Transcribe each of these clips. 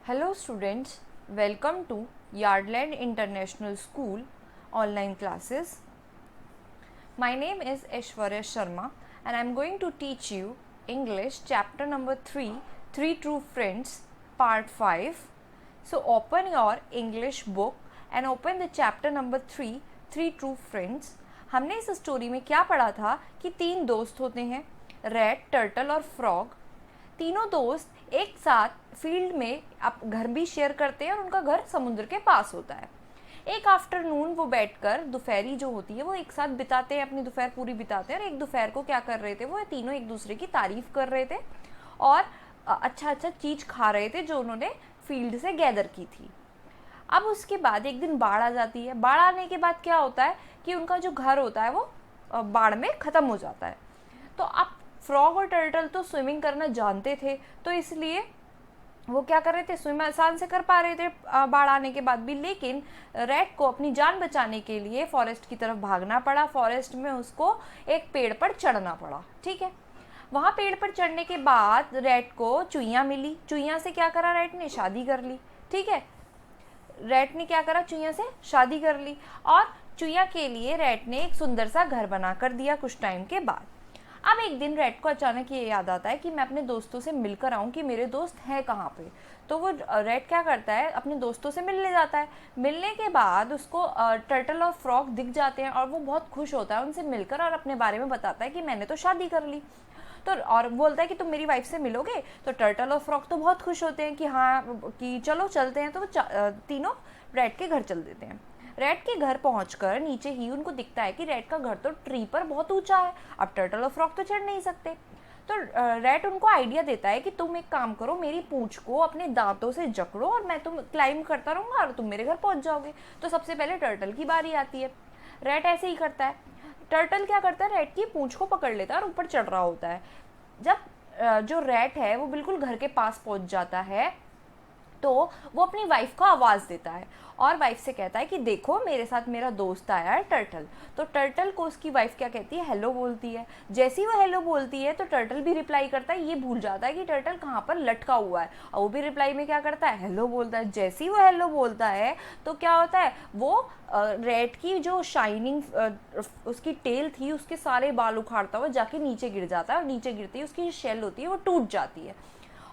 Hello students, welcome to Yardland International School online classes. My name is Aishwarya Sharma and I am going to teach you English chapter number 3, 3 True Friends, part 5. So open your English book and open the chapter number 3, 3 True Friends. हमने इस story में क्या पढ़ा था कि 3 दोस्त होते हैं, रैट, टर्टल और फ्रॉग। तीनों दोस्त एक साथ फील्ड में घर भी शेयर करते हैं और उनका घर समुद्र के पास होता है। एक आफ्टरनून वो बैठकर दोपहरी जो होती है वो एक साथ बिताते हैं, अपनी दोपहर पूरी बिताते हैं। और एक दोपहर को क्या कर रहे थे, वो तीनों एक दूसरे की तारीफ कर रहे थे और अच्छा चीज़ खा रहे थे जो उन्होंने फील्ड से गैदर की थी। अब उसके बाद एक दिन बाढ़ आ जाती है। बाढ़ आने के बाद क्या होता है कि उनका जो घर होता है वो बाढ़ में ख़त्म हो जाता है। तो अब फ्रॉग और टर्टल तो स्विमिंग करना जानते थे, तो इसलिए वो क्या कर रहे थे, स्विम आसान से कर पा रहे थे बाढ़ आने के बाद भी। लेकिन रैट को अपनी जान बचाने के लिए फॉरेस्ट की तरफ भागना पड़ा। फॉरेस्ट में उसको एक पेड़ पर चढ़ना पड़ा। ठीक है, वहाँ पेड़ पर चढ़ने के बाद रैट को चुईयाँ मिली। चुईयाँ से क्या करा, रैट ने शादी कर ली। ठीक है, रैट ने क्या करा, चुईयाँ से शादी कर ली और चुईयाँ के लिए रैट ने एक सुंदर सा घर बना कर दिया कुछ टाइम के बाद। अब एक दिन रैट को अचानक ये याद आता है कि मैं अपने दोस्तों से मिलकर आऊँ कि मेरे दोस्त हैं कहाँ पे। तो वो रैट क्या करता है, अपने दोस्तों से मिलने जाता है। मिलने के बाद उसको टर्टल और फ्रॉग दिख जाते हैं और वो बहुत खुश होता है उनसे मिलकर और अपने बारे में बताता है कि मैंने तो शादी कर ली। तो और बोलता है कि तुम मेरी वाइफ से मिलोगे। तो टर्टल और फ्रॉग तो बहुत खुश होते हैं कि हाँ कि चलो चलते हैं। तो वो तीनों रैट के घर चल देते हैं। रैट के घर पहुंचकर नीचे ही उनको दिखता है कि रैट का घर तो ट्री पर बहुत ऊंचा है। अब टर्टल और फ्रॉग तो चढ़ नहीं सकते। तो रैट उनको आइडिया देता है कि तुम एक काम करो, मेरी पूंछ को अपने दांतों से जकड़ो और मैं तुम क्लाइंब करता रहूँगा और तुम मेरे घर पहुंच जाओगे। तो सबसे पहले टर्टल की बारी आती है। रैट ऐसे ही करता है। टर्टल क्या करता है, रैट की पूंछ को पकड़ लेता है और ऊपर चढ़ रहा होता है। जब जो रैट है वो बिल्कुल घर के पास पहुंच जाता है तो वो अपनी वाइफ को आवाज़ देता है और वाइफ से कहता है कि देखो मेरे साथ मेरा दोस्त आया है टर्टल। तो टर्टल को उसकी वाइफ क्या कहती है, हेलो बोलती है। जैसे ही वो हेलो बोलती है तो टर्टल भी रिप्लाई करता है। ये भूल जाता है कि टर्टल कहाँ पर लटका हुआ है और वो भी रिप्लाई में क्या करता है, हेलो बोलता है। जैसे ही वो हेलो बोलता है तो क्या होता है, वो रैट की जो शाइनिंग उसकी टेल थी उसके सारे बाल उखाड़ता हुआ जाके नीचे गिर जाता है और नीचे गिरते ही उसकी शेल होती है वो टूट जाती है।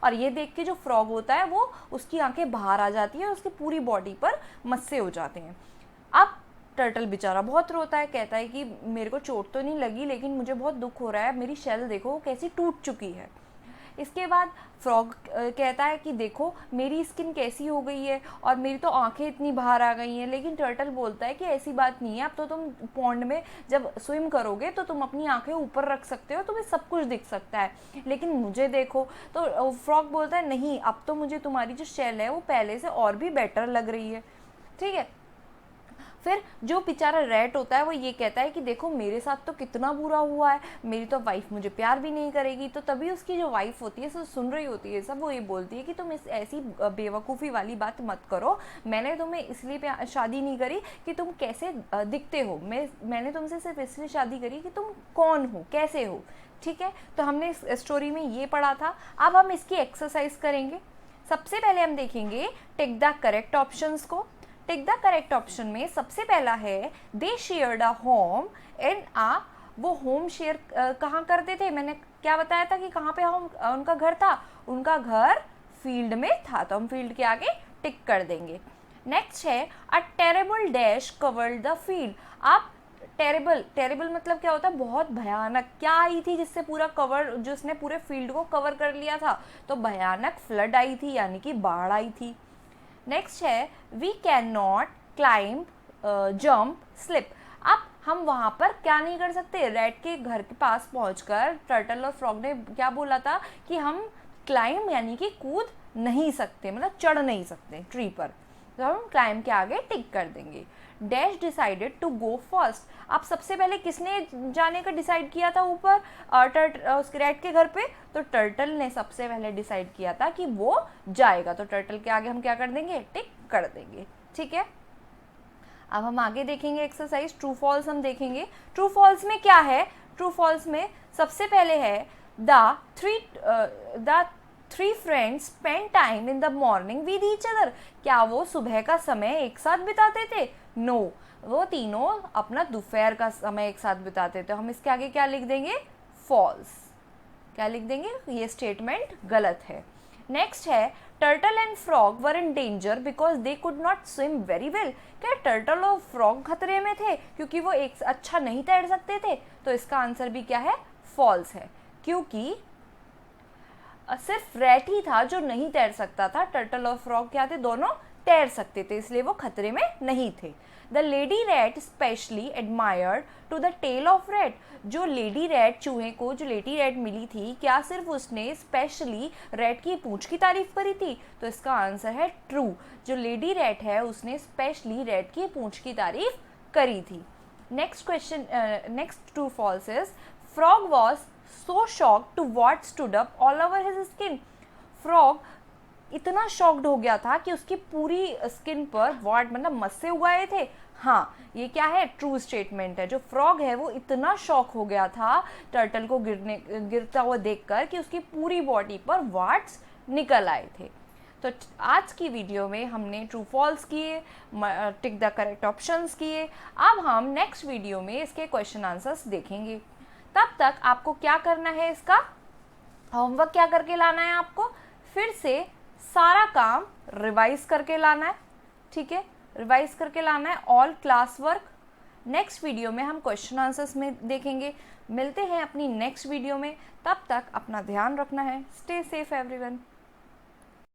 और ये देख के जो फ्रॉग होता है वो उसकी आंखें बाहर आ जाती है और उसकी पूरी बॉडी पर मस्से हो जाते हैं। अब टर्टल बेचारा बहुत रोता है, कहता है कि मेरे को चोट तो नहीं लगी लेकिन मुझे बहुत दुख हो रहा है, मेरी शेल देखो कैसी टूट चुकी है। इसके बाद फ्रॉग कहता है कि देखो मेरी स्किन कैसी हो गई है और मेरी तो आंखें इतनी बाहर आ गई हैं। लेकिन टर्टल बोलता है कि ऐसी बात नहीं है, अब तो तुम पॉन्ड में जब स्विम करोगे तो तुम अपनी आंखें ऊपर रख सकते हो, तुम्हें सब कुछ दिख सकता है, लेकिन मुझे देखो। तो फ्रॉग बोलता है नहीं, अब तो मुझे तुम्हारी जो शेल है वो पहले से और भी बेटर लग रही है। ठीक है, फिर जो बेचारा रैट होता है वो ये कहता है कि देखो मेरे साथ तो कितना बुरा हुआ है, मेरी तो वाइफ मुझे प्यार भी नहीं करेगी। तो तभी उसकी जो वाइफ होती है सब सुन रही होती है सब, वो ये बोलती है कि तुम इस ऐसी बेवकूफ़ी वाली बात मत करो, मैंने तुम्हें इसलिए शादी नहीं करी कि तुम कैसे दिखते हो, मैंने तुमसे सिर्फ इसलिए शादी करी कि तुम कौन हो, कैसे हो। ठीक है, तो हमने इस स्टोरी में ये पढ़ा था। अब हम इसकी एक्सरसाइज करेंगे। सबसे पहले हम देखेंगे टिक द करेक्ट ऑप्शंस को। टिक द करेक्ट ऑप्शन में सबसे पहला है दे शेयर्ड अ होम इन आ। वो होम शेयर कहाँ करते थे, मैंने क्या बताया था कि कहाँ पे होम उनका घर था, उनका घर फील्ड में था, तो हम फील्ड के आगे टिक कर देंगे। नेक्स्ट है a terrible dash covered the field. आप टेरेबल मतलब क्या होता है, बहुत भयानक। क्या आई थी जिससे पूरा कवर, जिसने पूरे फील्ड को कवर कर लिया था, तो भयानक फ्लड आई थी, यानी कि बाढ़ आई थी। नेक्स्ट है we can not climb jump slip. अब हम वहाँ पर क्या नहीं कर सकते, रैट के घर के पास पहुँचकर टर्टल और फ्रॉग ने क्या बोला था कि हम क्लाइंब यानी कि कूद नहीं सकते, मतलब चढ़ नहीं सकते ट्री पर, तो हम क्लाइंब के आगे टिक कर देंगे। Dash decided to go first. अब सबसे पहले किसने जाने का डिसाइड किया था ऊपर उसके रैट के घर पे, तो टर्टल ने सबसे पहले डिसाइड किया था कि वो जाएगा, तो टर्टल के आगे हम क्या कर देंगे, टिक कर देंगे। ठीक है, अब हम आगे देखेंगे एक्सरसाइज ट्रू फॉल्स हम देखेंगे। ट्रू फॉल्स में क्या है, ट्रू फॉल्स में सबसे पहले है the 3 friends spend time in the morning with each other. क्या वो सुबह का समय एक साथ बिताते थे? नो, वो तीनों अपना दोपहर का समय एक साथ बिताते थे। हम इसके आगे क्या लिख देंगे? फॉल्स। क्या लिख देंगे? ये स्टेटमेंट गलत है। नेक्स्ट है turtle and frog were in danger because they could not swim very well. क्या टर्टल और फ्रॉग खतरे में थे क्योंकि वो एक अच्छा नहीं तैर सकते थे? तो इसका आंसर भी क्या है? फॉल्स है, क्योंकि सिर्फ रैट ही था जो नहीं तैर सकता था। टर्टल और फ्रॉग क्या थे? दोनों तैर सकते थे, इसलिए वो खतरे में नहीं थे। The lady rat specially admired to the tail of rat. जो लेडी रैट, चूहे को जो लेडी रैट मिली थी, क्या सिर्फ उसने स्पेशली रैट की पूंछ की तारीफ करी थी? तो इसका आंसर है ट्रू। जो लेडी रैट है उसने स्पेशली रैट की पूंछ की तारीफ करी थी। Next question, next true false is frog was so shocked to what stood up all over his skin। Frog इतना शॉक्ड हो गया था कि उसकी पूरी स्किन पर वॉट मतलब मस्से उगाए थे। हाँ, ये क्या है? ट्रू स्टेटमेंट है। जो फ्रॉग है वो इतना शॉक हो गया था टर्टल को गिरता हुआ देखकर कि उसकी पूरी बॉडी पर वाट्स निकल आए थे। तो आज की वीडियो में हमने ट्रू फॉल्स किए, टिक द करेक्ट ऑप्शंस किए। अब हम नेक्स्ट वीडियो में इसके क्वेश्चन आंसर्स देखेंगे। तब तक आपको क्या करना है? इसका होमवर्क क्या करके लाना है? आपको फिर से सारा काम रिवाइज करके लाना है, ठीक है? रिवाइज करके लाना है all class work. Next video में हम क्वेश्चन आंसर्स में देखेंगे। मिलते हैं अपनी नेक्स्ट वीडियो में, तब तक अपना ध्यान रखना है। Stay safe everyone.